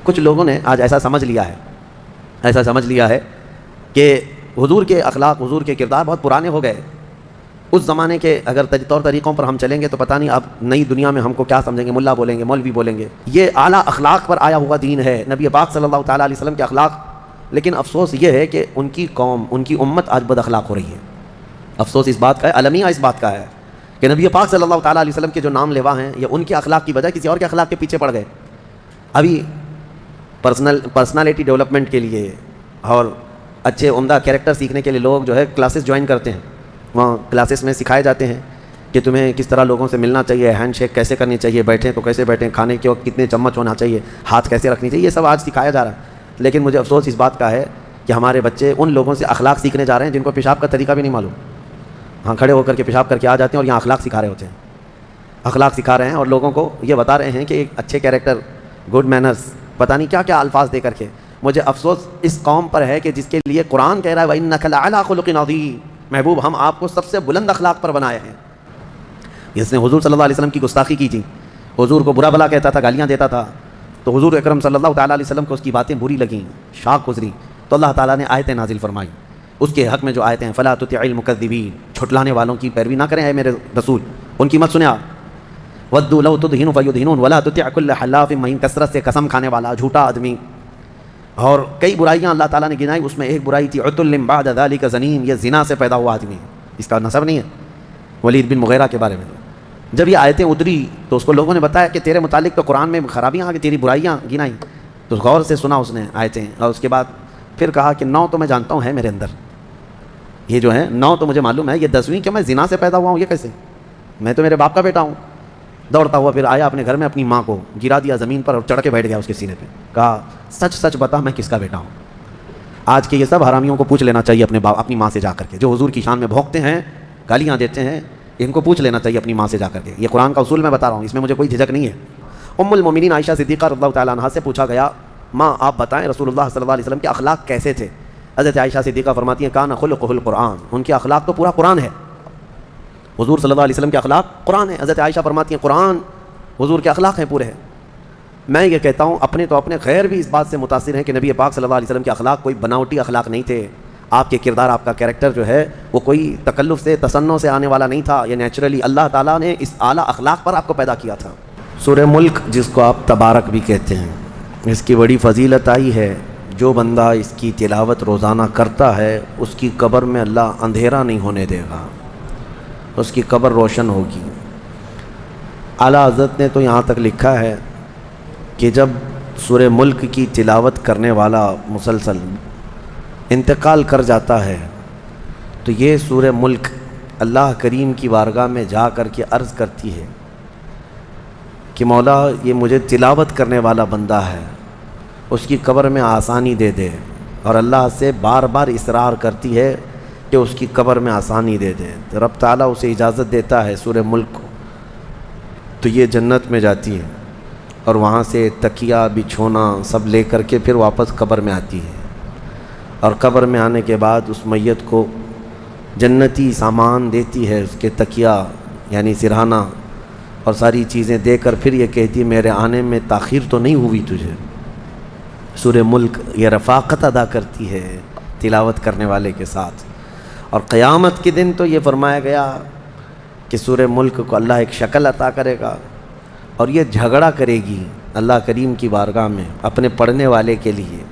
کچھ لوگوں نے آج ایسا سمجھ لیا ہے کہ حضور کے اخلاق، حضور کے کردار بہت پرانے ہو گئے. اس زمانے کے اگر طور طریقوں پر ہم چلیں گے تو پتہ نہیں اب نئی دنیا میں ہم کو کیا سمجھیں گے، ملا بولیں گے، مولوی بولیں گے. یہ اعلیٰ اخلاق پر آیا ہوا دین ہے، نبی پاک صلی اللہ تعالیٰ علیہ وسلم کے اخلاق. لیکن افسوس یہ ہے کہ ان کی قوم، ان کی امت آج بد اخلاق ہو رہی ہے. افسوس اس بات کا ہے، المیہ اس بات کا ہے کہ نبی پاک صلی اللہ تعالیٰ علیہ وسلم کے جو نام لیوا ہیں یہ ان کے اخلاق کی بجائے کسی اور کے اخلاق کے پیچھے پڑ گئے. ابھی پرسنالٹی ڈیولپمنٹ کے لیے اور اچھے عمدہ کیریکٹر سیکھنے کے لیے لوگ جو ہے کلاسز جوائن کرتے ہیں. وہاں کلاسز میں سکھائے جاتے ہیں کہ تمہیں کس طرح لوگوں سے ملنا چاہیے، ہینڈ شیک کیسے کرنی چاہیے، بیٹھیں تو کیسے بیٹھیں، کھانے کے وقت کتنے چمچ ہونا چاہیے، ہاتھ کیسے رکھنی چاہیے، یہ سب آج سکھایا جا رہا ہے. لیکن مجھے افسوس اس بات کا ہے کہ ہمارے بچے ان لوگوں سے اخلاق سیکھنے جا رہے ہیں جن کو پیشاب کا طریقہ بھی نہیں معلوم. ہاں کھڑے ہو کر کے پیشاب کر کے آ جاتے ہیں اور یہاں اخلاق سکھا رہے ہوتے ہیں. اخلاق سکھا رہے ہیں اور لوگوں کو یہ بتا رہے ہیں کہ ایک اچھے کیریکٹر، گڈ مینرز، پتہ نہیں کیا کیا الفاظ دے کر کے. مجھے افسوس اس قوم پر ہے کہ جس کے لیے قرآن کہہ رہا ہے وَإِنَّكَ لَعَلَىٰ خُلُقٍ عَظِيمٍ، محبوب ہم آپ کو سب سے بلند اخلاق پر بنائے ہیں. جس نے حضور صلی اللہ علیہ وسلم کی گستاخی کی تھی، حضور کو برا بھلا کہتا تھا، گالیاں دیتا تھا، تو حضور اکرم صلی اللہ تعالیٰ علیہ وسلم کو اس کی باتیں بری لگیں، شاق گزری، تو اللہ تعالیٰ نے آیتیں نازل فرمائی اس کے حق میں. جو آیتیں ہیں فَلَا تُطِعِ الْمُكَذِّبِينَ، جھٹلانے والوں کی پیروی نہ کریں اے میرے رسول، ان کی مت سنیں آپ. وَدُّوا لَوْ تُدْهِنُ فَيُدْهِنُونَ وَلَا تُطِعْ كُلَّ حَلَّافٍ مَّهِينٍ، کثرت سے قسم کھانے والا جھوٹا آدمی. اور کئی برائیاں اللہ تعالیٰ نے گنائی، اس میں ایک برائی تھی عُتُلٍّ بَعْدَ ذَلِكَ زَنِيمٍ، یہ زنا سے پیدا ہوا آدمی، اس کا نسب نہیں ہے. ولید بن مغیرہ کے بارے میں جب یہ آیتیں اتری تو اس کو لوگوں نے بتایا کہ تیرے متعلق تو قرآن میں خرابیاں آ گئی، تیری برائیاں گنائی. تو غور سے سنا اس نے آیتیں، اور اس کے بعد پھر کہا کہ 9 تو میں جانتا ہوں ہے میرے اندر، یہ جو ہے 9 تو مجھے معلوم ہے، یہ 10ویں کہ میں زنا سے پیدا ہوا ہوں، یہ کیسے؟ میں تو میرے باپ کا بیٹا ہوں. دوڑتا ہوا پھر آیا اپنے گھر میں، اپنی ماں کو گرا دیا زمین پر اور چڑھ کے بیٹھ گیا اس کے سینے پہ. کہا سچ سچ بتا میں کس کا بیٹا ہوں. آج کے یہ سب حرامیوں کو پوچھ لینا چاہیے اپنی ماں سے جا کر کے، جو حضور کی شان میں بھونکتے ہیں، گالیاں دیتے ہیں، ان کو پوچھ لینا چاہیے اپنی ماں سے جا کر کے. یہ قرآن کا اصول میں بتا رہا ہوں، اس میں مجھے کوئی جھجک نہیں ہے. ام المومنین عائشہ صدیقہ رضی اللہ تعالیٰ عنہا سے پوچھا گیا ماں آپ بتائیں رسول اللہ صلی اللہ علیہ وسلم کے اخلاق کیسے تھے؟ حضرت عائشہ صدیقہ فرماتی ہیں کان خلقہ القرآن، ان کے اخلاق تو پورا قرآن ہے. حضور صلی اللہ علیہ وسلم کے اخلاق قرآن ہے. حضرت عائشہ فرماتی ہیں قرآن حضور کے اخلاق ہیں پورے ہیں. میں یہ کہتا ہوں اپنے غیر بھی اس بات سے متاثر ہیں کہ نبی پاک صلی اللہ علیہ وسلم کے اخلاق کوئی بناوٹی اخلاق نہیں تھے. آپ کے کردار، آپ کا کیریکٹر جو ہے وہ کوئی تکلف سے، تصنع سے آنے والا نہیں تھا. یہ نیچرلی اللہ تعالیٰ نے اس اعلیٰ اخلاق پر آپ کو پیدا کیا تھا. سورہ ملک جس کو آپ تبارک بھی کہتے ہیں، اس کی بڑی فضیلت آئی ہے. جو بندہ اس کی تلاوت روزانہ کرتا ہے اس کی قبر میں اللہ اندھیرا نہیں ہونے دے گا، اس کی قبر روشن ہوگی. اعلیٰ حضرت نے تو یہاں تک لکھا ہے کہ جب سورہ ملک کی تلاوت کرنے والا مسلسل انتقال کر جاتا ہے تو یہ سورہ ملک اللہ کریم کی بارگاہ میں جا کر کے عرض کرتی ہے کہ مولا یہ مجھے تلاوت کرنے والا بندہ ہے، اس کی قبر میں آسانی دے دے. اور اللہ سے بار بار اصرار کرتی ہے کہ اس کی قبر میں آسانی دے دے. تو رب تعالیٰ اسے اجازت دیتا ہے سورہ ملک کو، تو یہ جنت میں جاتی ہے اور وہاں سے تکیہ بچھونا سب لے کر کے پھر واپس قبر میں آتی ہے. اور قبر میں آنے کے بعد اس میت کو جنتی سامان دیتی ہے، اس کے تکیہ یعنی سرہانہ اور ساری چیزیں دے کر پھر یہ کہتی میرے آنے میں تاخیر تو نہیں ہوئی تجھے. سورہ ملک یہ رفاقت ادا کرتی ہے تلاوت کرنے والے کے ساتھ. اور قیامت کے دن تو یہ فرمایا گیا کہ سورہ ملک کو اللہ ایک شکل عطا کرے گا اور یہ جھگڑا کرے گی اللہ کریم کی بارگاہ میں اپنے پڑھنے والے کے لیے.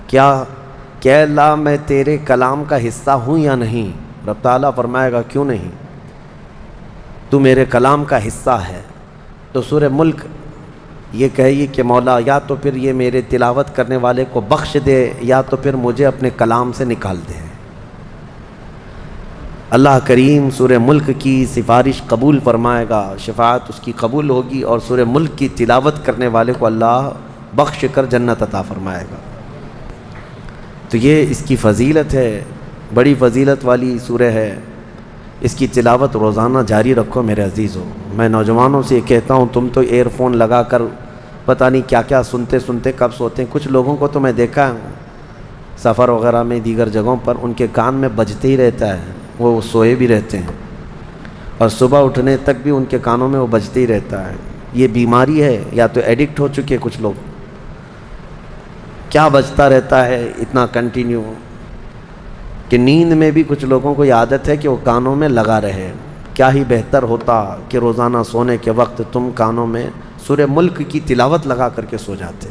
کیا کہ اللہ میں تیرے کلام کا حصہ ہوں یا نہیں؟ رب تعالیٰ فرمائے گا کیوں نہیں، تو میرے کلام کا حصہ ہے. تو سورہ ملک یہ کہے گی کہ مولا یا تو پھر یہ میرے تلاوت کرنے والے کو بخش دے یا تو پھر مجھے اپنے کلام سے نکال دے. اللہ کریم سورہ ملک کی سفارش قبول فرمائے گا، شفاعت اس کی قبول ہوگی اور سورہ ملک کی تلاوت کرنے والے کو اللہ بخش کر جنت عطا فرمائے گا. تو یہ اس کی فضیلت ہے، بڑی فضیلت والی سورہ ہے. اس کی تلاوت روزانہ جاری رکھو میرے عزیزو. میں نوجوانوں سے یہ کہتا ہوں تم تو ایئر فون لگا کر پتہ نہیں کیا کیا سنتے سنتے کب سوتے ہیں. کچھ لوگوں کو تو میں دیکھا ہے سفر وغیرہ میں دیگر جگہوں پر ان کے کان میں بجتے ہی رہتا ہے، وہ سوئے بھی رہتے ہیں اور صبح اٹھنے تک بھی ان کے کانوں میں وہ بجتے ہی رہتا ہے. یہ بیماری ہے یا تو ایڈکٹ ہو چکے کچھ لوگ. کیا بجتا رہتا ہے اتنا کنٹینیو کہ نیند میں بھی کچھ لوگوں کو یہ عادت ہے کہ وہ کانوں میں لگا رہے۔ کیا ہی بہتر ہوتا کہ روزانہ سونے کے وقت تم کانوں میں سورہ ملک کی تلاوت لگا کر کے سو جاتے۔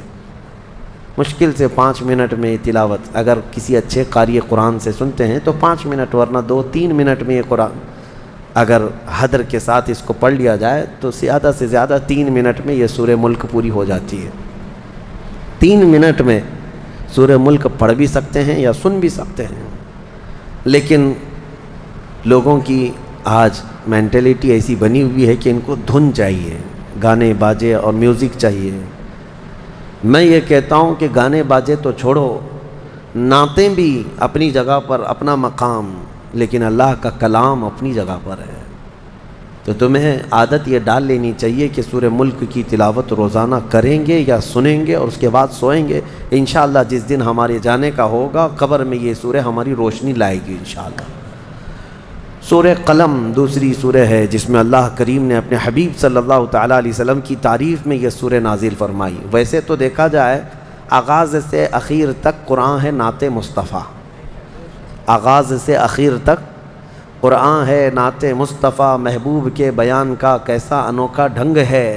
مشکل سے 5 منٹ میں یہ تلاوت اگر کسی اچھے قاری قرآن سے سنتے ہیں تو 5 منٹ، ورنہ 2-3 منٹ میں یہ قرآن اگر حدر کے ساتھ اس کو پڑھ لیا جائے تو زیادہ سے زیادہ 3 منٹ میں یہ سورہ ملک پوری ہو جاتی ہے۔ 3 منٹ میں سورہ ملک پڑھ بھی سکتے ہیں یا سن بھی سکتے ہیں، لیکن لوگوں کی آج مینٹلٹی ایسی بنی ہوئی ہے کہ ان کو دھن چاہیے، گانے باجے اور میوزک چاہیے۔ میں یہ کہتا ہوں کہ گانے باجے تو چھوڑو، نعتیں بھی اپنی جگہ پر اپنا مقام، لیکن اللہ کا کلام اپنی جگہ پر ہے۔ تو تمہیں عادت یہ ڈال لینی چاہیے کہ سورہ ملک کی تلاوت روزانہ کریں گے یا سنیں گے اور اس کے بعد سوئیں گے۔ انشاءاللہ جس دن ہمارے جانے کا ہوگا قبر میں یہ سورہ ہماری روشنی لائے گی انشاءاللہ۔ سورہ قلم دوسری سورہ ہے جس میں اللہ کریم نے اپنے حبیب صلی اللہ تعالیٰ علیہ وسلم کی تعریف میں یہ سورہ نازل فرمائی۔ ویسے تو دیکھا جائے آغاز سے اخیر تک قرآن ہے نعت مصطفیٰ، آغاز سے اخیر تک قرآن ہے نعت مصطفیٰ، محبوب کے بیان کا کیسا انوکھا ڈھنگ ہے۔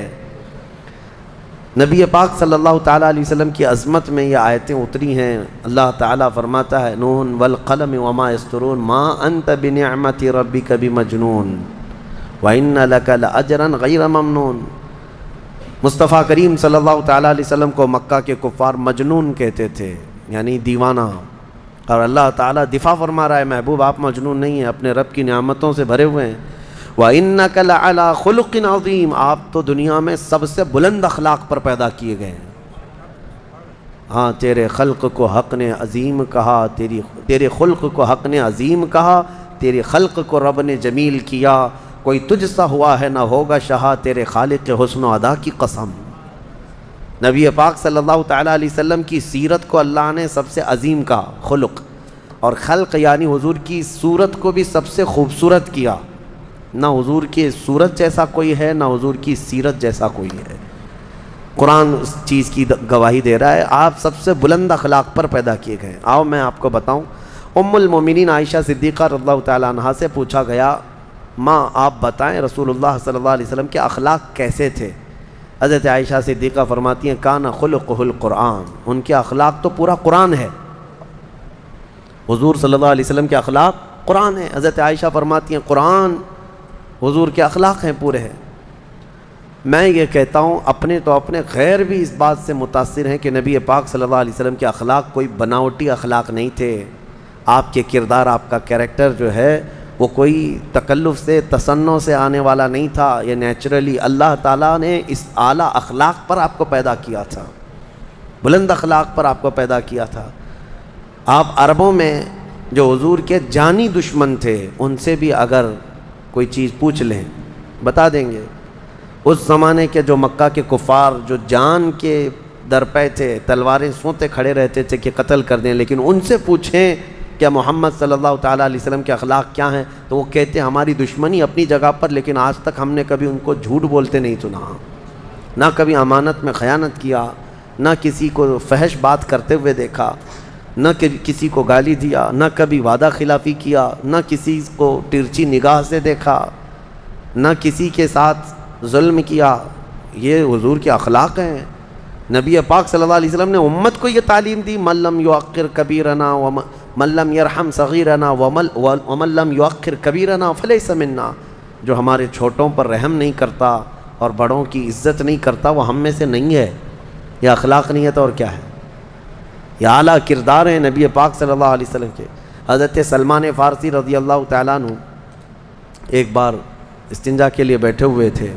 نبی پاک صلی اللہ تعالیٰ علیہ وسلم کی عظمت میں یہ آیتیں اتری ہیں۔ اللہ تعالیٰ فرماتا ہے نون والقلم وما یسطرون ما انت بنعمت ربک بمجنون وان لک لاجرا غیر ممنون۔ مصطفیٰ کریم صلی اللہ تعالیٰ علیہ وسلم کو مکہ کے کفار مجنون کہتے تھے، یعنی دیوانہ، اور اللہ تعالیٰ دفاع فرما رہا ہے محبوب آپ مجنون نہیں ہیں، اپنے رب کی نعمتوں سے بھرے ہوئے ہیں۔ وَإِنَّكَ لَعَلَىٰ خُلُقٍ عَظِيمٍ، آپ تو دنیا میں سب سے بلند اخلاق پر پیدا کیے گئے ہیں۔ ہاں تیرے خلق کو حق نے عظیم کہا، تیرے خلق کو حق نے عظیم کہا، تیرے خلق کو رب نے جمیل کیا، کوئی تجھ سا ہوا ہے نہ ہوگا شہا، تیرے خالق حسن و ادا کی قسم۔ نبی پاک صلی اللہ تعالیٰ علیہ وسلم کی سیرت کو اللہ نے سب سے عظیم کہا، خلق، اور خلق یعنی حضور کی صورت کو بھی سب سے خوبصورت کیا۔ نہ حضور کی صورت جیسا کوئی ہے، نہ حضور کی سیرت جیسا کوئی ہے۔ قرآن اس چیز کی گواہی دے رہا ہے، آپ سب سے بلند اخلاق پر پیدا کیے گئے۔ آؤ میں آپ کو بتاؤں، ام المومنین عائشہ صدیقہ رضی اللہ تعالیٰ عنہا سے پوچھا گیا ماں آپ بتائیں رسول اللہ صلی اللہ علیہ وسلم کے اخلاق کیسے تھے؟ حضرت عائشہ صدیقہ فرماتی ہیں کان خلقہ القرآن، ان کے اخلاق تو پورا قرآن ہے۔ حضور صلی اللہ علیہ وسلم کے اخلاق قرآن ہے۔ حضرت عائشہ فرماتی ہیں قرآن حضور کے اخلاق ہیں، پورے ہیں۔ میں یہ کہتا ہوں اپنے تو اپنے غیر بھی اس بات سے متاثر ہیں کہ نبی پاک صلی اللہ علیہ وسلم کے اخلاق کوئی بناوٹی اخلاق نہیں تھے۔ آپ کے کردار، آپ کا کیریکٹر جو ہے وہ کوئی تکلف سے تصنع سے آنے والا نہیں تھا، یہ نیچرلی اللہ تعالیٰ نے اس اعلیٰ اخلاق پر آپ کو پیدا کیا تھا، بلند اخلاق پر آپ کو پیدا کیا تھا۔ آپ عربوں میں جو حضور کے جانی دشمن تھے ان سے بھی اگر کوئی چیز پوچھ لیں بتا دیں گے۔ اس زمانے کے جو مکہ کے کفار جو جان کے درپے تھے، تلواریں سونتے کھڑے رہتے تھے کہ قتل کر دیں، لیکن ان سے پوچھیں کہ محمد صلی اللہ تعالیٰ علیہ وسلم کے اخلاق کیا ہیں تو وہ کہتے ہیں ہماری دشمنی اپنی جگہ پر، لیکن آج تک ہم نے کبھی ان کو جھوٹ بولتے نہیں سنا، نہ کبھی امانت میں خیانت کیا، نہ کسی کو فحش بات کرتے ہوئے دیکھا، نہ کسی کو گالی دیا، نہ کبھی وعدہ خلافی کیا، نہ کسی کو ترچھی نگاہ سے دیکھا، نہ کسی کے ساتھ ظلم کیا۔ یہ حضور کے اخلاق ہیں۔ نبی پاک صلی اللہ علیہ وسلم نے امت کو یہ تعلیم دی من لم یوقر کبیرنا ومن لم یرحم صغیرنا ومن لم یوقر کبیرنا فلیس منا، جو ہمارے چھوٹوں پر رحم نہیں کرتا اور بڑوں کی عزت نہیں کرتا وہ ہم میں سے نہیں ہے۔ یہ اخلاق نہیں ہے تو اور کیا ہے؟ یہ اعلیٰ کردار ہیں نبی پاک صلی اللہ علیہ وسلم کے۔ حضرت سلمان فارسی رضی اللہ تعالیٰ عنہ ایک بار استنجا کے لیے بیٹھے ہوئے تھے،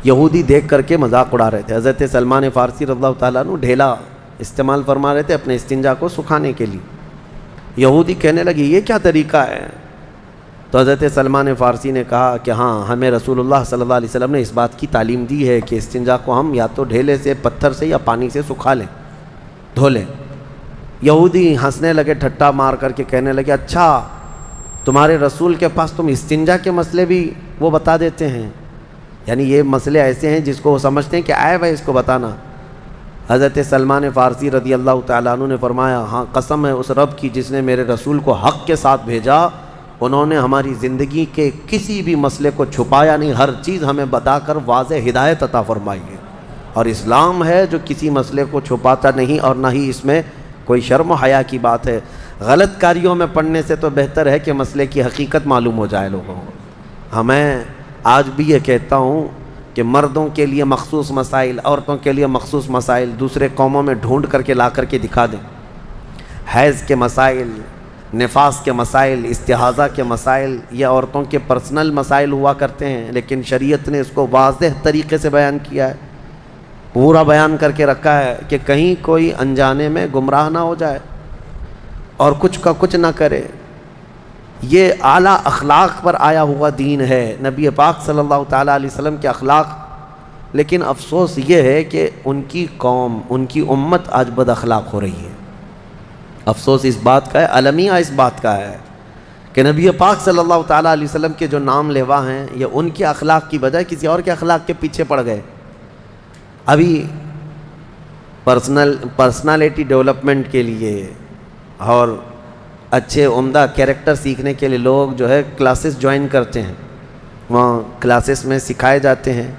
یہودی دیکھ کر کے مذاق اڑا رہے تھے۔ حضرت سلمان فارسی رضی اللہ تعالیٰ عنہ ڈھیلا استعمال فرما رہے تھے اپنے استنجا کو سکھانے کے لیے۔ یہودی کہنے لگے یہ کیا طریقہ ہے؟ تو حضرت سلمان فارسی نے کہا کہ ہاں ہمیں رسول اللہ صلی اللہ علیہ وسلم نے اس بات کی تعلیم دی ہے کہ استنجا کو ہم یا تو ڈھیلے سے، پتھر سے یا پانی سے سکھا لیں، دھو لیں۔ یہودی ہنسنے لگے، ٹھٹا مار کر کے کہنے لگے اچھا تمہارے رسول کے پاس تم استنجا کے مسئلے بھی وہ بتا دیتے ہیں، یعنی یہ مسئلے ایسے ہیں جس کو وہ سمجھتے ہیں کہ عیب ہے اس کو بتانا۔ حضرت سلمان فارسی رضی اللہ تعالیٰ عنہ نے فرمایا، ہاں قسم ہے اس رب کی جس نے میرے رسول کو حق کے ساتھ بھیجا، انہوں نے ہماری زندگی کے کسی بھی مسئلے کو چھپایا نہیں، ہر چیز ہمیں بتا کر واضح ہدایت عطا فرمائی ہے۔ اور اسلام ہے جو کسی مسئلے کو چھپاتا نہیں، اور نہ ہی اس میں کوئی شرم و حیا کی بات ہے۔ غلط کاریوں میں پڑھنے سے تو بہتر ہے کہ مسئلے کی حقیقت معلوم ہو جائے لوگوں کو۔ میں آج بھی یہ کہتا ہوں کہ مردوں کے لیے مخصوص مسائل، عورتوں کے لیے مخصوص مسائل دوسرے قوموں میں ڈھونڈ کر کے لا کر کے دکھا دیں۔ حیض کے مسائل، نفاس کے مسائل، استحاضہ کے مسائل، یہ عورتوں کے پرسنل مسائل ہوا کرتے ہیں، لیکن شریعت نے اس کو واضح طریقے سے بیان کیا ہے، پورا بیان کر کے رکھا ہے کہ کہیں کوئی انجانے میں گمراہ نہ ہو جائے اور کچھ کا کچھ نہ کرے۔ یہ اعلیٰ اخلاق پر آیا ہوا دین ہے، نبی پاک صلی اللہ تعالیٰ علیہ وسلم کے اخلاق۔ لیکن افسوس یہ ہے کہ ان کی قوم، ان کی امت آج بد اخلاق ہو رہی ہے۔ افسوس اس بات کا ہے، المیہ اس بات کا ہے کہ نبی پاک صلی اللہ تعالیٰ علیہ وسلم کے جو نام لیوا ہیں یہ ان کے اخلاق کی بجائے کسی اور کے اخلاق کے پیچھے پڑ گئے۔ ابھی پرسنالٹی ڈیولپمنٹ کے لیے اور اچھے عمدہ کیریکٹر سیکھنے کے لیے لوگ جو ہے کلاسز جوائن کرتے ہیں، وہاں کلاسز میں سکھائے جاتے ہیں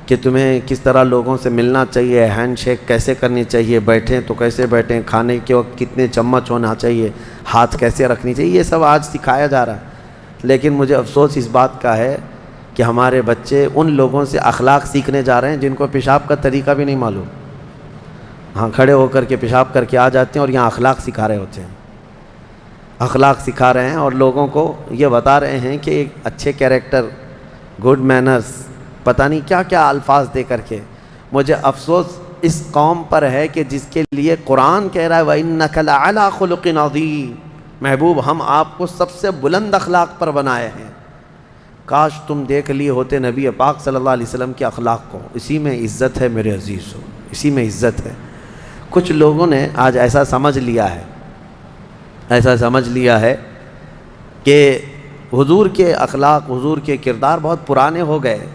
کہ تمہیں کس طرح لوگوں سے ملنا چاہیے، ہینڈ شیک کیسے کرنی چاہیے، بیٹھیں تو کیسے بیٹھیں، کھانے کے وقت کتنے چمچ ہونا چاہیے، ہاتھ کیسے رکھنی چاہیے، یہ سب آج سکھایا جا رہا ہے۔ لیکن مجھے افسوس اس بات کا ہے کہ ہمارے بچے ان لوگوں سے اخلاق سیکھنے جا رہے ہیں جن کو پیشاب کا طریقہ بھی نہیں معلوم، ہاں کھڑے ہو کر کے پیشاب کر کے آ جاتے ہیں اور یہاں اخلاق سکھا رہے ہوتے ہیں، اخلاق سکھا رہے ہیں اور لوگوں کو یہ بتا رہے ہیں کہ ایک اچھے کیریکٹر، گڈ مینرز، پتہ نہیں کیا کیا الفاظ دے کر کے۔ مجھے افسوس اس قوم پر ہے کہ جس کے لیے قرآن کہہ رہا ہے وَإِنَّكَ لَعَلَىٰ خُلُقٍ عَظِيمٍ، محبوب ہم آپ کو سب سے بلند اخلاق پر بنائے ہیں۔ کاش تم دیکھ لیے ہوتے نبی پاک صلی اللہ علیہ وسلم کے اخلاق کو، اسی میں عزت ہے میرے عزیزو، اسی میں عزت ہے۔ کچھ لوگوں نے آج ایسا سمجھ لیا ہے کہ حضور کے اخلاق، حضور کے کردار بہت پرانے ہو گئے،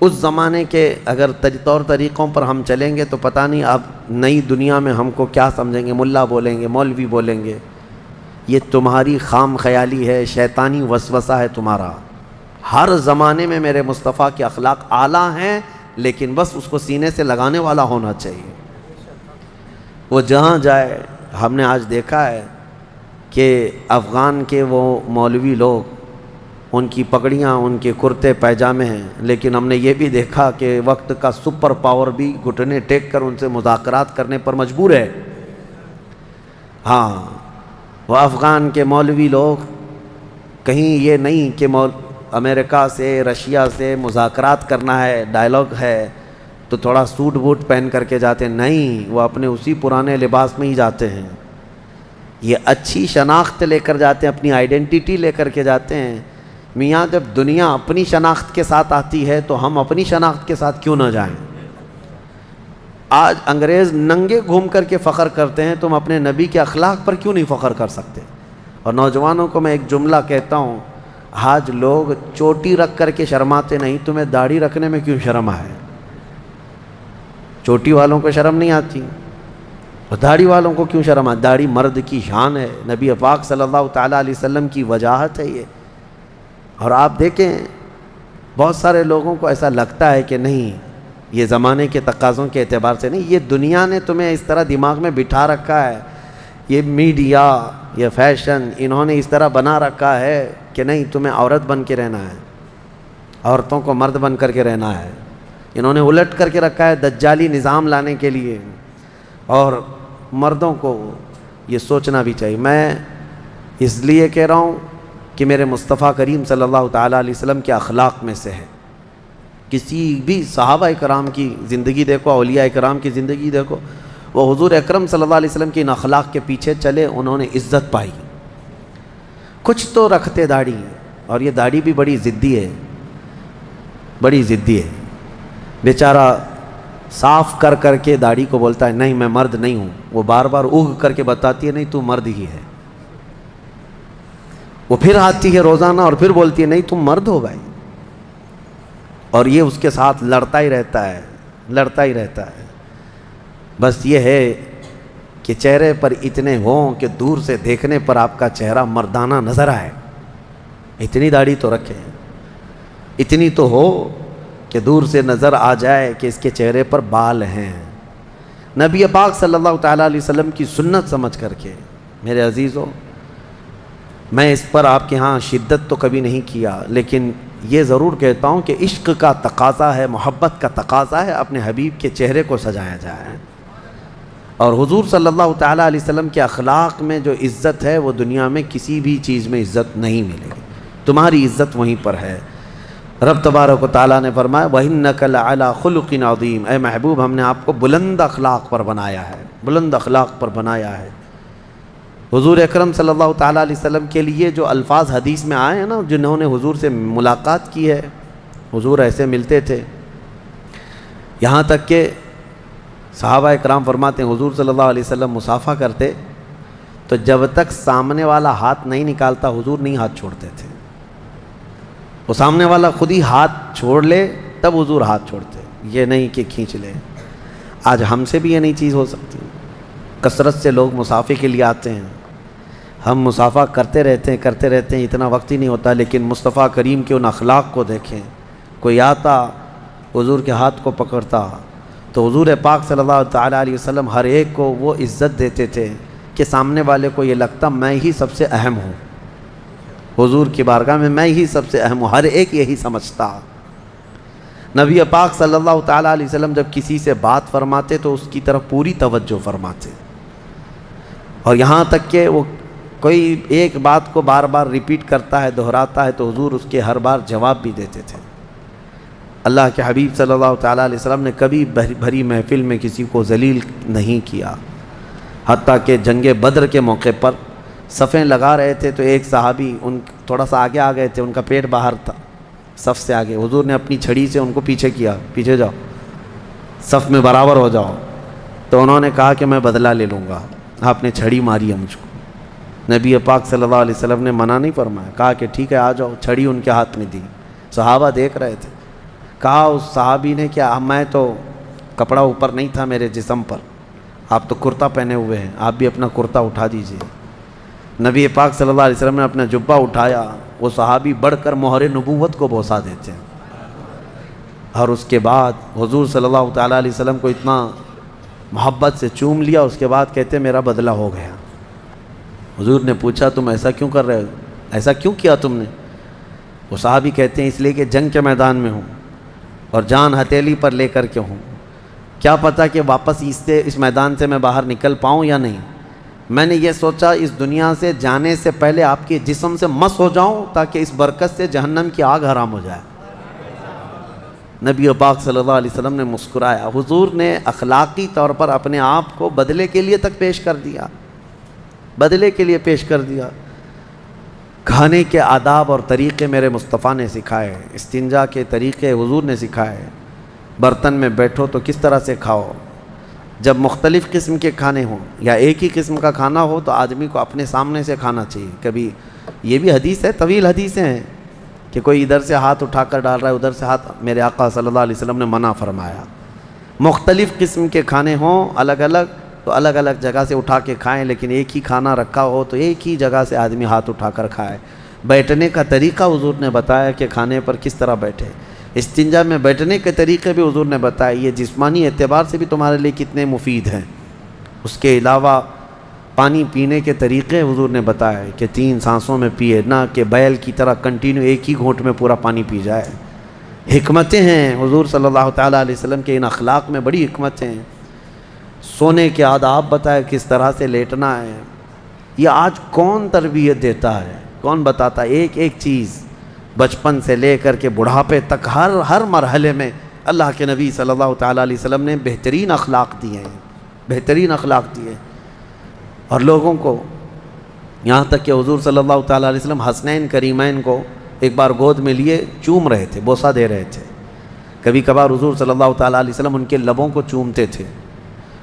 اس زمانے کے اگر طور طریقوں پر ہم چلیں گے تو پتہ نہیں اب نئی دنیا میں ہم کو کیا سمجھیں گے، ملا بولیں گے، مولوی بولیں گے۔ یہ تمہاری خام خیالی ہے، شیطانی وسوسہ ہے تمہارا۔ ہر زمانے میں میرے مصطفیٰ کے اخلاق اعلیٰ ہیں، لیکن بس اس کو سینے سے لگانے والا ہونا چاہیے۔ وہ جہاں جائے، ہم نے آج دیکھا ہے کہ افغان کے وہ مولوی لوگ، ان کی پگڑیاں، ان کے کرتے پیجامے ہیں، لیکن ہم نے یہ بھی دیکھا کہ وقت کا سپر پاور بھی گھٹنے ٹیک کر ان سے مذاکرات کرنے پر مجبور ہے۔ ہاں، وہ افغان کے مولوی لوگ کہیں یہ نہیں کہ امریکہ سے، رشیا سے مذاکرات کرنا ہے، ڈائلاگ ہے تو تھوڑا سوٹ بوٹ پہن کر کے جاتے ہیں، نہیں، وہ اپنے اسی پرانے لباس میں ہی جاتے ہیں۔ یہ اچھی شناخت لے کر جاتے ہیں، اپنی آئیڈینٹیٹی لے کر کے جاتے ہیں۔ میاں جب دنیا اپنی شناخت کے ساتھ آتی ہے تو ہم اپنی شناخت کے ساتھ کیوں نہ جائیں؟ آج انگریز ننگے گھوم کر کے فخر کرتے ہیں، تم اپنے نبی کے اخلاق پر کیوں نہیں فخر کر سکتے؟ اور نوجوانوں کو میں ایک جملہ کہتا ہوں، آج لوگ چوٹی رکھ کر کے شرماتے نہیں، تمہیں داڑھی رکھنے میں کیوں شرم ہے؟ چوٹی والوں کو شرم نہیں آتی، اور داڑھی والوں کو کیوں شرم آتی؟ داڑھی مرد کی شان ہے، نبی پاک صلی اللہ تعالیٰ علیہ وسلم کی وجاہت ہے یہ۔ اور آپ دیکھیں بہت سارے لوگوں کو ایسا لگتا ہے کہ نہیں، یہ زمانے کے تقاضوں کے اعتبار سے نہیں، یہ دنیا نے تمہیں اس طرح دماغ میں بٹھا رکھا ہے، یہ میڈیا، یہ فیشن، انہوں نے اس طرح بنا رکھا ہے کہ نہیں، تمہیں عورت بن کے رہنا ہے، عورتوں کو مرد بن کر کے رہنا ہے۔ انہوں نے الٹ کر کے رکھا ہے دجالی نظام لانے کے لیے، اور مردوں کو یہ سوچنا بھی چاہیے۔ میں اس لیے کہہ رہا ہوں کہ میرے مصطفیٰ کریم صلی اللہ تعالیٰ علیہ وسلم کے اخلاق میں سے ہے۔ کسی بھی صحابہ کرام کی زندگی دیکھو، اولیاء کرام کی زندگی دیکھو، وہ حضور اکرم صلی اللہ علیہ وسلم کی ان اخلاق کے پیچھے چلے، انہوں نے عزت پائی۔ کچھ تو رکھتے داڑھی، اور یہ داڑھی بھی بڑی ضدی ہے، بڑی ضدی ہے۔ بیچارہ صاف کر کر کے داڑھی کو بولتا ہے نہیں میں مرد نہیں ہوں، وہ بار بار اگ کر کے بتاتی ہے نہیں تو مرد ہی ہے۔ وہ پھر آتی ہے روزانہ اور پھر بولتی ہے نہیں تم مرد ہو بھائی، اور یہ اس کے ساتھ لڑتا ہی رہتا ہے، لڑتا ہی رہتا ہے۔ بس یہ ہے کہ چہرے پر اتنے ہوں کہ دور سے دیکھنے پر آپ کا چہرہ مردانہ نظر آئے. اتنی داڑھی تو رکھیں, اتنی تو ہو کہ دور سے نظر آ جائے کہ اس کے چہرے پر بال ہیں. نبی پاک صلی اللہ تعالیٰ علیہ وسلم کی سنت سمجھ کر کے میرے عزیزو, میں اس پر آپ کے ہاں شدت تو کبھی نہیں کیا, لیکن یہ ضرور کہتا ہوں کہ عشق کا تقاضا ہے, محبت کا تقاضا ہے, اپنے حبیب کے چہرے کو سجایا جائے. اور حضور صلی اللہ تعالیٰ علیہ وسلم کے اخلاق میں جو عزت ہے وہ دنیا میں کسی بھی چیز میں عزت نہیں ملے گی. تمہاری عزت وہیں پر ہے. رب تبارک و تعالیٰ نے فرمایا وَإِنَّكَ لَعَلَىٰ خُلُقٍ عَظِيمٍ, اے محبوب ہم نے آپ کو بلند اخلاق پر بنایا ہے, بلند اخلاق پر بنایا ہے. حضور اکرم صلی اللہ تعالیٰ علیہ وسلم کے لیے جو الفاظ حدیث میں آئے ہیں نا, جنہوں نے حضور سے ملاقات کی ہے, حضور ایسے ملتے تھے, یہاں تک کہ صحابہ اکرام فرماتے ہیں حضور صلی اللہ علیہ وسلم مصافحہ کرتے تو جب تک سامنے والا ہاتھ نہیں نکالتا حضور نہیں ہاتھ چھوڑتے تھے. وہ سامنے والا خود ہی ہاتھ چھوڑ لے تب حضور ہاتھ چھوڑتے, یہ نہیں کہ کھینچ لے. آج ہم سے بھی یہ نہیں چیز ہو سکتی. کثرت سے لوگ مصافحے کے لیے آتے ہیں, ہم مصافحہ کرتے رہتے ہیں, اتنا وقت ہی نہیں ہوتا. لیکن مصطفیٰ کریم کے ان اخلاق کو دیکھیں. کوئی آتا حضور کے ہاتھ کو پکڑتا تو حضور پاک صلی اللہ تعالیٰ علیہ وسلم ہر ایک کو وہ عزت دیتے تھے کہ سامنے والے کو یہ لگتا میں ہی سب سے اہم ہوں, حضور کی بارگاہ میں ہی سب سے اہم ہوں, ہر ایک یہی سمجھتا. نبی پاک صلی اللہ تعالیٰ علیہ وسلم جب کسی سے بات فرماتے تو اس کی طرف پوری توجہ فرماتے, اور یہاں تک کہ وہ کوئی ایک بات کو بار بار ریپیٹ کرتا ہے, دہراتا ہے, تو حضور اس کے ہر بار جواب بھی دیتے تھے. اللہ کے حبیب صلی اللہ تعالیٰ علیہ وسلم نے کبھی بھری محفل میں کسی کو ذلیل نہیں کیا. حتیٰ کہ جنگ بدر کے موقع پر صفیں لگا رہے تھے تو ایک صحابی ان تھوڑا سا آگے آ گئے تھے, ان کا پیٹ باہر تھا صف سے آگے. حضور نے اپنی چھڑی سے ان کو پیچھے کیا, پیچھے جاؤ, صف میں برابر ہو جاؤ. تو انہوں نے کہا کہ میں بدلہ لے لوں گا, آپ نے چھڑی ماری ہے مجھ کو. نبی پاک صلی اللہ علیہ وسلم نے منع نہیں فرمایا, کہا کہ ٹھیک ہے آ جاؤ. چھڑی ان کے ہاتھ میں دی, صحابہ دیکھ رہے تھے. کہا اس صحابی نے کیا, میں تو کپڑا اوپر نہیں تھا میرے جسم پر, آپ تو کرتا پہنے ہوئے ہیں, آپ بھی اپنا کرتا اٹھا دیجئے. نبی پاک صلی اللہ علیہ وسلم نے اپنا جبہ اٹھایا. وہ صحابی بڑھ کر مہر نبوت کو بوسہ دیتے ہیں. اور اس کے بعد حضور صلی اللہ تعالیٰ علیہ وسلم کو اتنا محبت سے چوم لیا. اس کے بعد کہتے میرا بدلہ ہو گیا. حضور نے پوچھا تم ایسا کیوں کر رہے ہو, ایسا کیوں کیا تم نے؟ وہ صحابی کہتے ہیں اس لیے کہ جنگ کے میدان میں ہوں اور جان ہتھیلی پر لے کر کے ہوں. کیا پتہ کہ واپس اس میدان سے میں باہر نکل پاؤں یا نہیں. میں نے یہ سوچا اس دنیا سے جانے سے پہلے آپ کے جسم سے مس ہو جاؤں تاکہ اس برکت سے جہنم کی آگ حرام ہو جائے. نبی پاک صلی اللہ علیہ وسلم نے مسکرایا. حضور نے اخلاقی طور پر اپنے آپ کو بدلے کے لیے تک پیش کر دیا, بدلے کے لیے پیش کر دیا. کھانے کے آداب اور طریقے میرے مصطفیٰ نے سکھائے, استنجا کے طریقے حضور نے سکھائے. برتن میں بیٹھو تو کس طرح سے کھاؤ. جب مختلف قسم کے کھانے ہوں یا ایک ہی قسم کا کھانا ہو تو آدمی کو اپنے سامنے سے کھانا چاہیے. کبھی یہ بھی حدیث ہے, طویل حدیثیں ہیں کہ کوئی ادھر سے ہاتھ اٹھا کر ڈال رہا ہے, ادھر سے ہاتھ. میرے آقا صلی اللہ علیہ وسلم نے منع فرمایا. مختلف قسم کے کھانے ہوں الگ الگ تو الگ الگ جگہ سے اٹھا کے کھائیں, لیکن ایک ہی کھانا رکھا ہو تو ایک ہی جگہ سے آدمی ہاتھ اٹھا کر کھائے. بیٹھنے کا طریقہ حضور نے بتایا کہ کھانے پر کس طرح بیٹھے. استنجا میں بیٹھنے کے طریقے بھی حضور نے بتائے. یہ جسمانی اعتبار سے بھی تمہارے لیے کتنے مفید ہیں. اس کے علاوہ پانی پینے کے طریقے حضور نے بتائے کہ 3 سانسوں میں پیے, نہ کہ بیل کی طرح کنٹینیو ایک ہی گھونٹ میں پورا پانی پی جائے. حکمتیں ہیں حضور صلی اللہ تعالیٰ علیہ وسلم کے ان اخلاق میں, بڑی حکمتیں ہیں. سونے کے آداب بتائے, کس طرح سے لیٹنا ہے. یہ آج کون تربیت دیتا ہے, کون بتاتا ہے؟ ایک ایک چیز بچپن سے لے کر کے بڑھاپے تک ہر مرحلے میں اللہ کے نبی صلی اللہ تعالیٰ علیہ وسلم نے بہترین اخلاق دیے ہیں, بہترین اخلاق دیے. اور لوگوں کو یہاں تک کہ حضور صلی اللہ تعالیٰ علیہ وسلم حسنین کریمین کو ایک بار گود میں لیے چوم رہے تھے, بوسہ دے رہے تھے. کبھی کبھار حضور صلی اللہ تعالیٰ علیہ وسلم ان کے لبوں کو چومتے تھے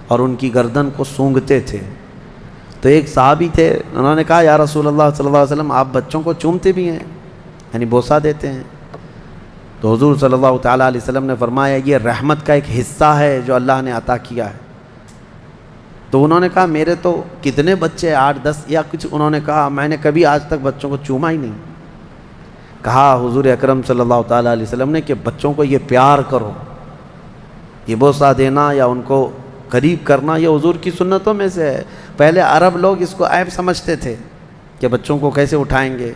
اور ان کی گردن کو سونگھتے تھے. تو ایک صحابی تھے, انہوں نے کہا یا رسول اللہ صلی اللہ علیہ وسلم آپ بچوں کو چومتے بھی ہیں, یعنی بوسہ دیتے ہیں؟ تو حضور صلی اللہ تعالیٰ علیہ وسلم نے فرمایا یہ رحمت کا ایک حصہ ہے جو اللہ نے عطا کیا ہے. تو انہوں نے کہا میرے تو کتنے بچے 8-10 یا کچھ، انہوں نے کہا میں نے کبھی آج تک بچوں کو چوما ہی نہیں۔ کہا حضور اکرم صلی اللہ تعالیٰ علیہ وسلم نے کہ بچوں کو یہ پیار کرو، یہ بوسہ دینا یا ان کو قریب کرنا یہ حضور کی سنتوں میں سے ہے۔ پہلے عرب لوگ اس کو عیب سمجھتے تھے کہ بچوں کو کیسے اٹھائیں گے،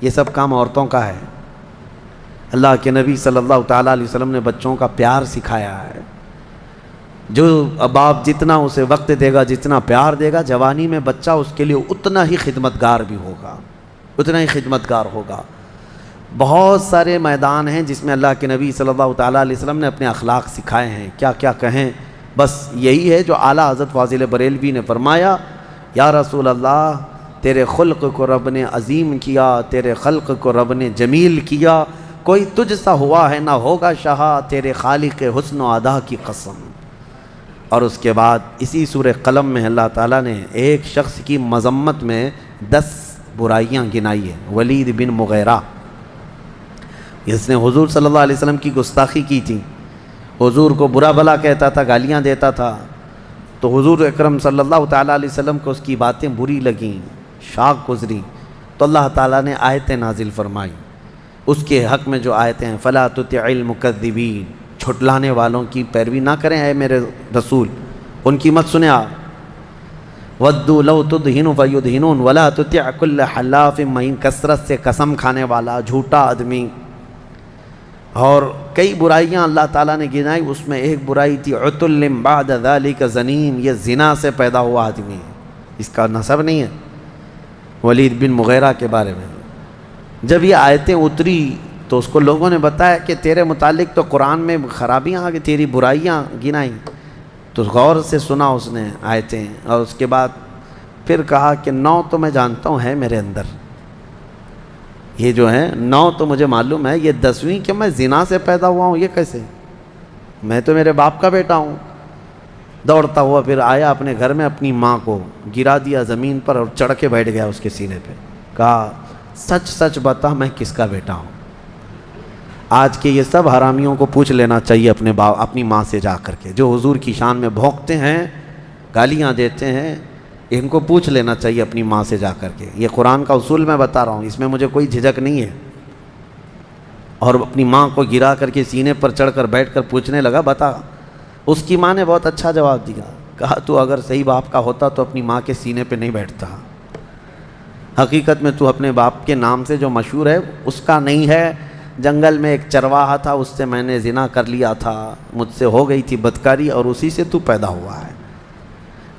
یہ سب کام عورتوں کا ہے۔ اللہ کے نبی صلی اللہ تعالیٰ علیہ وسلم نے بچوں کا پیار سکھایا ہے۔ جو باپ جتنا اسے وقت دے گا، جتنا پیار دے گا، جوانی میں بچہ اس کے لیے اتنا ہی خدمتگار بھی ہوگا، اتنا ہی خدمتگار ہوگا۔ بہت سارے میدان ہیں جس میں اللہ کے نبی صلی اللہ تعالیٰ علیہ وسلم نے اپنے اخلاق سکھائے ہیں، کیا کیا کہیں، بس یہی ہے جو اعلیٰ حضرت فاضل بریلوی نے فرمایا، یا رسول اللہ تیرے خلق کو رب نے عظیم کیا، تیرے خلق کو رب نے جمیل کیا، کوئی تجھ سا ہوا ہے نہ ہوگا شہا، تیرے خالق حسن و ادا کی قسم۔ اور اس کے بعد اسی سورہ قلم میں اللہ تعالیٰ نے ایک شخص کی مذمت میں 10 برائیاں گنائی ہیں، ولید بن مغیرہ، جس نے حضور صلی اللہ علیہ وسلم کی گستاخی کی تھی، حضور کو برا بھلا کہتا تھا، گالیاں دیتا تھا، تو حضور اکرم صلی اللہ تعالیٰ علیہ وسلم کو اس کی باتیں بری لگیں، شاق گزری، تو اللہ تعالیٰ نے آیتیں نازل فرمائی اس کے حق میں، جو آیتیں ہیں فَلَا تُطِعِ الْمُكَذِّبِينَ، جھٹلانے والوں کی پیروی نہ کریں اے میرے رسول، ان کی مت سنیں آپ۔ وَدُّوا لَوْ تُدْهِنُ فَيُدْهِنُونَ وَلَا تُطِعْ كُلَّ حَلَّافٍ مَّهِينٍ، کثرت سے قسم کھانے والا جھوٹا آدمی۔ اور کئی برائیاں اللہ تعالیٰ نے گنائی، اس میں ایک برائی تھی عُتُلٍ بَعْدَ ذَلِكَ زَنِيمٍ، یہ زنا سے پیدا ہوا آدمی ہے، اس کا نسب نہیں ہے۔ ولید بن مغیرہ کے بارے میں جب یہ آیتیں اتری تو اس کو لوگوں نے بتایا کہ تیرے متعلق تو قرآن میں خرابیاں آ گئی، تیری برائیاں گنائیں، تو غور سے سنا اس نے آیتیں، اور اس کے بعد پھر کہا کہ 9 تو میں جانتا ہوں ہے میرے اندر، یہ جو ہے 9 تو مجھے معلوم ہے، یہ 10ویں کہ میں زنا سے پیدا ہوا ہوں یہ کیسے، میں تو میرے باپ کا بیٹا ہوں۔ دوڑتا ہوا پھر آیا اپنے گھر میں، اپنی ماں کو گرا دیا زمین پر اور چڑھ کے بیٹھ گیا اس کے سینے پہ، کہا سچ سچ بتا میں کس کا بیٹا ہوں۔ آج کے یہ سب حرامیوں کو پوچھ لینا چاہیے اپنی ماں سے جا کر کے، جو حضور کی شان میں بھونکتے ہیں، گالیاں دیتے ہیں، ان کو پوچھ لینا چاہیے اپنی ماں سے جا کر کے۔ یہ قرآن کا اصول میں بتا رہا ہوں، اس میں مجھے کوئی جھجک نہیں ہے۔ اور اپنی ماں کو گرا کر کے سینے پر چڑھ کر بیٹھ کر پوچھنے لگا بتا، اس کی ماں نے بہت اچھا جواب دیا، کہا تو اگر صحیح باپ کا ہوتا تو اپنی ماں کے سینے پہ نہیں بیٹھتا، حقیقت میں تو اپنے باپ کے نام سے جو مشہور ہے اس کا نہیں ہے، جنگل میں ایک چرواہا تھا، اس سے میں نے زنا کر لیا تھا، مجھ سے ہو گئی تھی بدکاری اور اسی سے تو پیدا ہوا ہے۔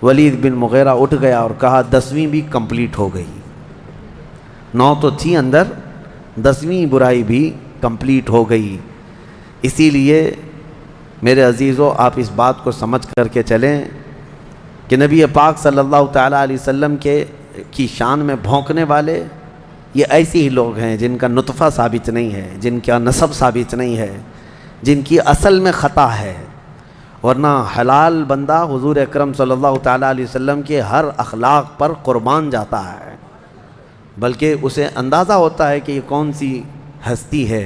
ولید بن مغیرہ اٹھ گیا اور کہا 10ویں بھی کمپلیٹ ہو گئی، 9 تو تھی اندر، 10ویں برائی بھی کمپلیٹ ہو گئی۔ اسی لیے میرے عزیزو آپ اس بات کو سمجھ کر کے چلیں کہ نبی پاک صلی اللہ تعالیٰ علیہ وسلم کی شان میں بھونکنے والے یہ ایسے ہی لوگ ہیں جن کا نطفہ ثابت نہیں ہے، جن کا نسب ثابت نہیں ہے، جن کی اصل میں خطا ہے، ورنہ حلال بندہ حضور اکرم صلی اللہ تعالیٰ علیہ وسلم کے ہر اخلاق پر قربان جاتا ہے، بلکہ اسے اندازہ ہوتا ہے کہ یہ کون سی ہستی ہے۔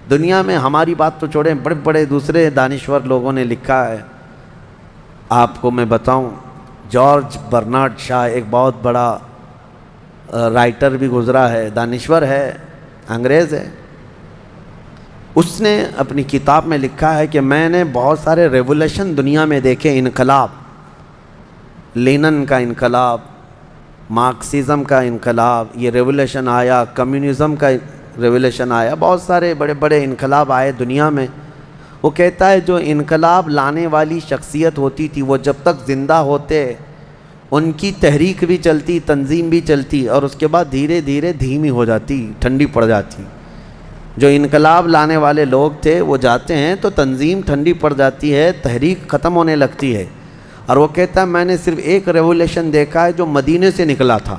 دنیا میں ہماری بات تو چھوڑیں، بڑے بڑے دوسرے دانشور لوگوں نے لکھا ہے، آپ کو میں بتاؤں، جارج برنارڈ شاہ ایک بہت بڑا رائٹر بھی گزرا ہے، دانشور ہے، انگریز ہے، اس نے اپنی کتاب میں لکھا ہے کہ میں نے بہت سارے ریولیوشن دنیا میں دیکھے، انقلاب، لینن کا انقلاب، مارکسزم کا انقلاب، یہ ریولیوشن آیا، کمیونزم کا ریولیوشن آیا، بہت سارے بڑے بڑے انقلاب آئے دنیا میں۔ وہ کہتا ہے جو انقلاب لانے والی شخصیت ہوتی تھی وہ جب تک زندہ ہوتے ان کی تحریک بھی چلتی، تنظیم بھی چلتی، اور اس کے بعد دھیرے دھیرے دھیمی ہو جاتی، ٹھنڈی پڑ جاتی۔ جو انقلاب لانے والے لوگ تھے وہ جاتے ہیں تو تنظیم ٹھنڈی پڑ جاتی ہے، تحریک ختم ہونے لگتی ہے۔ اور وہ کہتا ہے میں نے صرف ایک ریولیوشن دیکھا ہے جو مدینے سے نکلا تھا،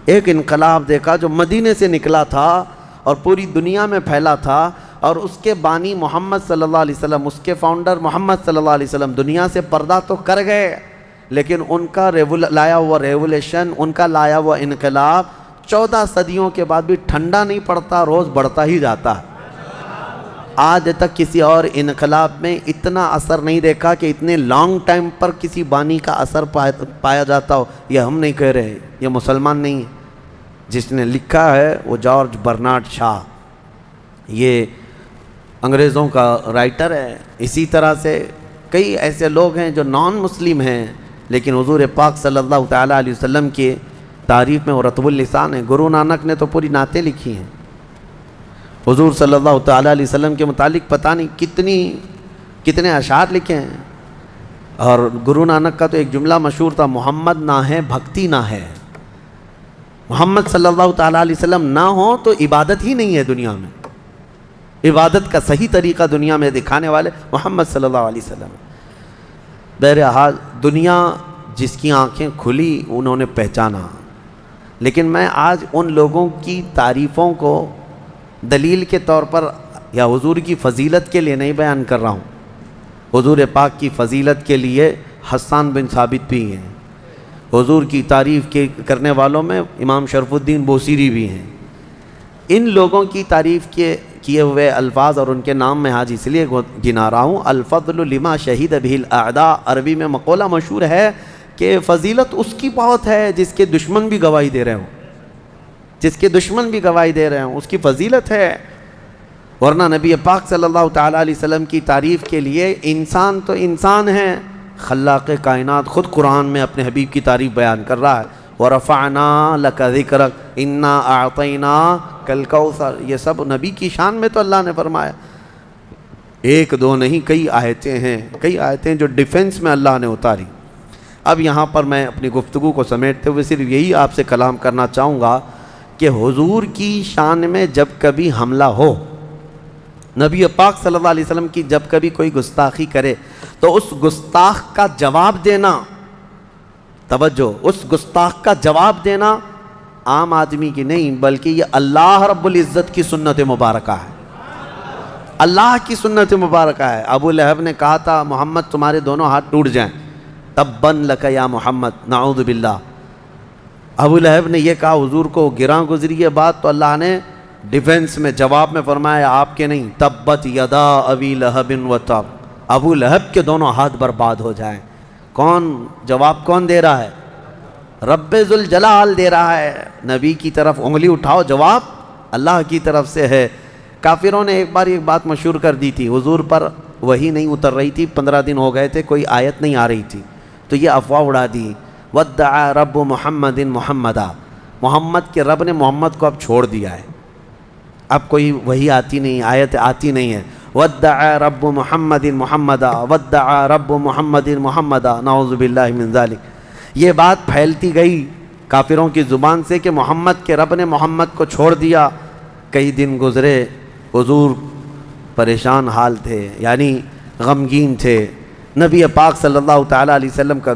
ایک انقلاب دیکھا جو مدینے سے نکلا تھا اور پوری دنیا میں پھیلا تھا، اور اس کے بانی محمد صلی اللہ علیہ وسلم، اس کے فاؤنڈر محمد صلی اللہ علیہ وسلم دنیا سے پردہ تو کر گئے، لیکن ان کا لایا ہوا ریولیوشن، ان کا لایا ہوا انقلاب 14 صدیوں کے بعد بھی ٹھنڈا نہیں پڑتا، روز بڑھتا ہی جاتا ہے۔ آج تک کسی اور انقلاب میں اتنا اثر نہیں دیکھا کہ اتنے لانگ ٹائم پر کسی بانی کا اثر پایا جاتا ہو. یہ ہم نہیں کہہ رہے، یہ مسلمان نہیں ہے. جس نے لکھا ہے وہ جارج برنارڈ شاہ، یہ انگریزوں کا رائٹر ہے. اسی طرح سے کئی ایسے لوگ ہیں جو نان مسلم ہیں لیکن حضور پاک صلی اللہ تعالیٰ علیہ وسلم کی تعریف میں وہ رطب اللسان ہیں. گرو نانک نے تو پوری نعتیں لکھی ہیں حضور صلی اللہ تعالیٰ علیہ وسلم کے متعلق، پتہ نہیں کتنے اشعار لکھے ہیں. اور گرو نانک کا تو ایک جملہ مشہور تھا، محمد نہ ہے بھکتی نہ ہے. محمد صلی اللہ تعالیٰ علیہ وسلم نہ ہو تو عبادت ہی نہیں ہے دنیا میں. عبادت کا صحیح طریقہ دنیا میں دکھانے والے محمد صلی اللہ علیہ وسلم. بہرحال دنیا جس کی آنکھیں کھلی انہوں نے پہچانا. لیکن میں آج ان لوگوں کی تعریفوں کو دلیل کے طور پر یا حضور کی فضیلت کے لیے نہیں بیان کر رہا ہوں. حضور پاک کی فضیلت کے لیے حسان بن ثابت بھی ہیں. حضور کی تعریف کرنے والوں میں امام شرف الدین بوصیری بھی ہیں. ان لوگوں کی تعریف کیے ہوئے الفاظ اور ان کے نام میں آج اس لیے گنا رہا ہوں. الفضل لما شہید به الاعداء، عربی میں مقولہ مشہور ہے کہ فضیلت اس کی بہت ہے جس کے دشمن بھی گواہی دے رہے ہوں. جس کے دشمن بھی گواہی دے رہے ہوں اس کی فضیلت ہے. ورنہ نبی پاک صلی اللہ تعالیٰ علیہ وسلم کی تعریف کے لیے انسان تو انسان ہے. خلاق کائنات خود قرآن میں اپنے حبیب کی تعریف بیان کر رہا ہے. وَرَفَعْنَا لَكَ ذِكْرَكَ إِنَّا أَعْطَيْنَاكَ الْكَوْثَرَ، یہ سب نبی کی شان میں تو اللہ نے فرمایا. ایک دو نہیں، کئی آیتیں ہیں، کئی آیتیں جو ڈیفنس میں اللہ نے اتاری. اب یہاں پر میں اپنی گفتگو کو سمیٹتے ہوئے صرف یہی آپ سے کلام کرنا چاہوں گا کہ حضور کی شان میں جب کبھی حملہ ہو، نبی پاک صلی اللہ علیہ وسلم کی جب کبھی کوئی گستاخی کرے تو اس گستاخ کا جواب دینا، توجہ، اس گستاخ کا جواب دینا عام آدمی کی نہیں بلکہ یہ اللہ رب العزت کی سنت مبارکہ ہے. اللہ کی سنت مبارکہ ہے. ابو لہب نے کہا تھا محمد تمہارے دونوں ہاتھ ٹوٹ جائیں، تباً لک یا محمد، نعوذ باللہ. ابو لہب نے یہ کہا حضور کو گراں گزری یہ بات تو اللہ نے ڈیفنس میں جواب میں فرمایا آپ کے نہیں، تبت یدا ابی لہب و تب، ابو لہب کے دونوں ہاتھ برباد ہو جائیں. کون جواب کون دے رہا ہے؟ رب ذوالجلال دے رہا ہے. نبی کی طرف انگلی اٹھاؤ، جواب اللہ کی طرف سے ہے. کافروں نے ایک بار ایک بات مشہور کر دی تھی، حضور پر وحی نہیں اتر رہی تھی، 15 دن ہو گئے تھے، کوئی آیت نہیں آ رہی تھی، تو یہ افواہ اڑا دی. وَدَّعَا رَبُّ مُحَمَّدٍ مُحَمَّدًا، محمد کے رب نے محمد کو اب چھوڑ دیا ہے، اب کوئی وحی آتی نہیں، آیت آتی نہیں ہے. وَدَّعَا رَبُّ مُحَمَّدٍ مُحَمَّدًا وَدَّعَا رَبُّ مُحَمَّدٍ مُحَمَّدًا، نعوذ باللہ من ذالک. یہ بات پھیلتی گئی کافروں کی زبان سے کہ محمد کے رب نے محمد کو چھوڑ دیا. کئی دن گزرے، حضور پریشان حال تھے، یعنی غمگین تھے. نبی پاک صلی اللہ تعالیٰ علیہ وسلم کا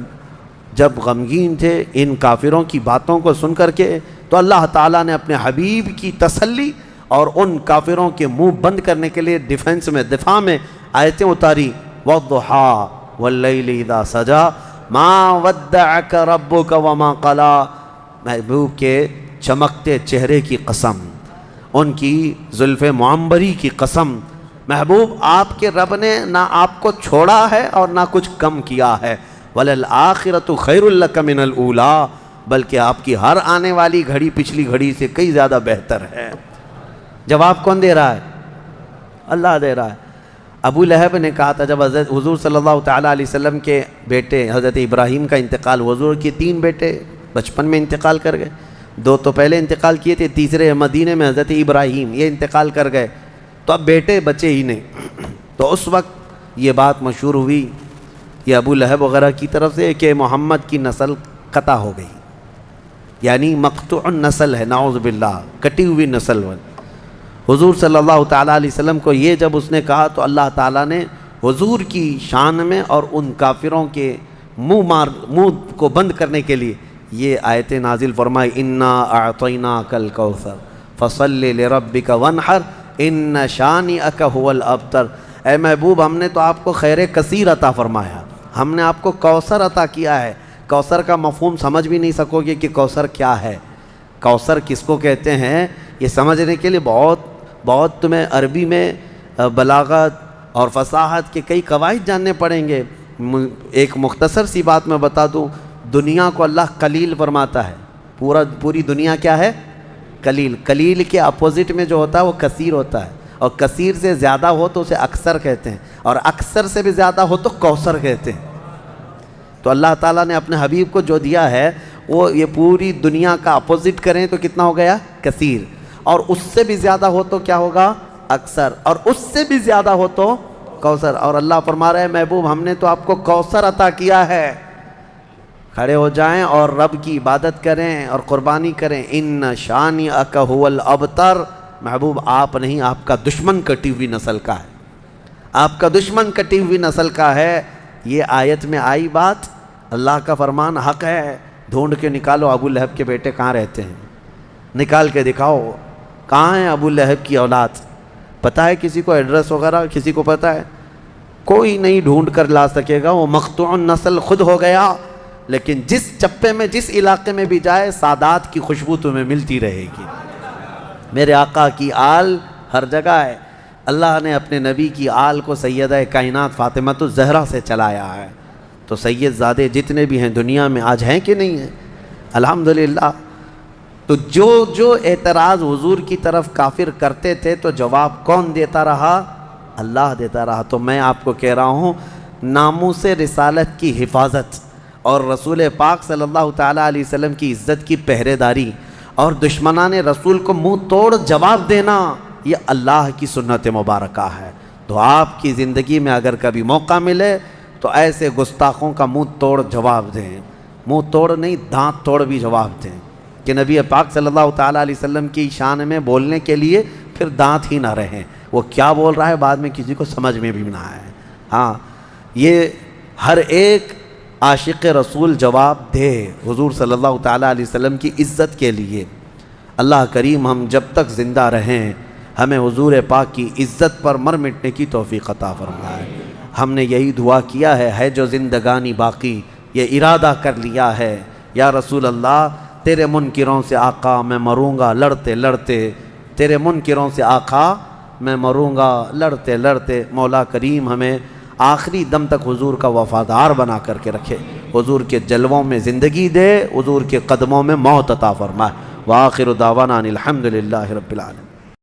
جب غمگین تھے ان کافروں کی باتوں کو سن کر کے، تو اللہ تعالیٰ نے اپنے حبیب کی تسلی اور ان کافروں کے منہ بند کرنے کے لیے ڈیفنس میں، دفاع میں آیتیں اتاری. وَالضُّحَىٰ وَاللَّيْلِ اِذَا سَجَىٰ مَا وَدَّعَكَ رَبُّكَ وَمَا قَلَىٰ، محبوب کے چمکتے چہرے کی قسم، ان کی زلف معمبری کی قسم، محبوب آپ کے رب نے نہ آپ کو چھوڑا ہے اور نہ کچھ کم کیا ہے. وَلَلْآخِرَةُ خَيْرٌ لَكَ مِنَ الْأُولَىٰ، بلکہ آپ کی ہر آنے والی گھڑی پچھلی گھڑی سے کئی زیادہ بہتر ہے. جواب کون دے رہا ہے؟ اللہ دے رہا ہے. ابو لہب نے کہا تھا جب حضرت حضور صلی اللہ تعالیٰ علیہ وسلم کے بیٹے حضرت ابراہیم کا انتقال، حضور کے 3 بیٹے بچپن میں انتقال کر گئے، 2 تو پہلے انتقال کیے تھے، تیسرے مدینے میں حضرت ابراہیم یہ انتقال کر گئے، تو اب بیٹے بچے ہی نہیں. تو اس وقت یہ بات مشہور ہوئی یہ ابو لہب وغیرہ کی طرف سے کہ محمد کی نسل قطع ہو گئی، یعنی مقطوع النسل ہے، نعوذ باللہ، کٹی ہوئی نسل. حضور صلی اللہ تعالیٰ علیہ وسلم کو یہ جب اس نے کہا تو اللہ تعالیٰ نے حضور کی شان میں اور ان کافروں کے منہ کو بند کرنے کے لیے یہ آیت نازل فرمائی. انا اعطیناک الکوثر فصل لربک وانحر ان شانئک هو الابتر. اے محبوب ہم نے تو آپ کو خیر کثیر عطا فرمایا، ہم نے آپ کو کوثر عطا کیا ہے. کوثر کا مفہوم سمجھ بھی نہیں سکو گے کہ کوثر کیا ہے. کوثر کس کو کہتے ہیں یہ سمجھنے کے لیے بہت تمہیں عربی میں بلاغت اور فصاحت کے کئی قواعد جاننے پڑیں گے۔ ایک مختصر سی بات میں بتا دوں، دنیا کو اللہ قلیل فرماتا ہے، پوری دنیا کیا ہے؟ قلیل۔ قلیل کے اپوزٹ میں جو ہوتا ہے وہ کثیر ہوتا ہے، اور کثیر سے زیادہ ہو تو اسے اکثر کہتے ہیں، اور اکثر سے بھی زیادہ ہو تو کوثر کہتے ہیں۔ تو اللہ تعالیٰ نے اپنے حبیب کو جو دیا ہے وہ یہ پوری دنیا کا اپوزٹ کریں تو کتنا ہو گیا؟ کثیر، اور اس سے بھی زیادہ ہو تو کیا ہوگا؟ اکثر، اور اس سے بھی زیادہ ہو تو کوثر۔ اور اللہ فرما رہا ہے محبوب ہم نے تو آپ کو کوثر عطا کیا ہے۔ کھڑے ہو جائیں اور رب کی عبادت کریں اور قربانی کریں۔ ان شانئک ھو الابتر، محبوب آپ نہیں، آپ کا دشمن کٹی ہوئی نسل کا ہے، آپ کا دشمن کٹی ہوئی نسل کا ہے۔ یہ آیت میں آئی بات، اللہ کا فرمان حق ہے۔ ڈھونڈ کے نکالو ابو لہب کے بیٹے کہاں رہتے ہیں، نکال کے دکھاؤ کہاں ہیں ابو لہب کی اولاد۔ پتہ ہے کسی کو ایڈریس وغیرہ؟ کسی کو پتہ ہے؟ کوئی نہیں ڈھونڈ کر لا سکے گا، وہ مقطوع نسل خود ہو گیا۔ لیکن جس چپے میں، جس علاقے میں بھی جائے، سادات کی خوشبو تمہیں ملتی رہے گی۔ میرے آقا کی آل ہر جگہ ہے۔ اللہ نے اپنے نبی کی آل کو سیدہ کائنات فاطمہ الزہرا سے چلایا ہے۔ تو سید زادے جتنے بھی ہیں دنیا میں آج ہیں کہ نہیں ہیں؟ الحمدللہ۔ تو جو اعتراض حضور کی طرف کافر کرتے تھے تو جواب کون دیتا رہا؟ اللہ دیتا رہا۔ تو میں آپ کو کہہ رہا ہوں، ناموس رسالت کی حفاظت اور رسول پاک صلی اللہ تعالیٰ علیہ وسلم کی عزت کی پہرے داری اور دشمنان رسول کو منہ توڑ جواب دینا، یہ اللہ کی سنت مبارکہ ہے۔ تو آپ کی زندگی میں اگر کبھی موقع ملے تو ایسے گستاخوں کا منہ توڑ جواب دیں، منہ توڑ نہیں دانت توڑ بھی جواب دیں، کہ نبی پاک صلی اللہ تعالیٰ علیہ وسلم کی شان میں بولنے کے لیے پھر دانت ہی نہ رہیں، وہ کیا بول رہا ہے بعد میں کسی کو سمجھ میں بھی نہ آئے۔ ہاں، یہ ہر ایک عاشق رسول جواب دے حضور صلی اللہ تعالیٰ علیہ وسلم کی عزت کے لیے۔ اللہ کریم ہم جب تک زندہ رہیں ہمیں حضور پاک کی عزت پر مر مٹنے کی توفیق عطا فرمائے۔ ہم نے یہی دعا کیا ہے جو زندگانی باقی یہ ارادہ کر لیا ہے، یا رسول اللہ تیرے منکروں سے آقا میں مروں گا لڑتے لڑتے، تیرے منکروں سے آقا میں مروں گا لڑتے لڑتے۔ مولا کریم ہمیں آخری دم تک حضور کا وفادار بنا کر کے رکھے، حضور کے جلووں میں زندگی دے، حضور کے قدموں میں موت عطا فرمائے۔ وآخر دعوانا ان الحمد للہ رب العالمین۔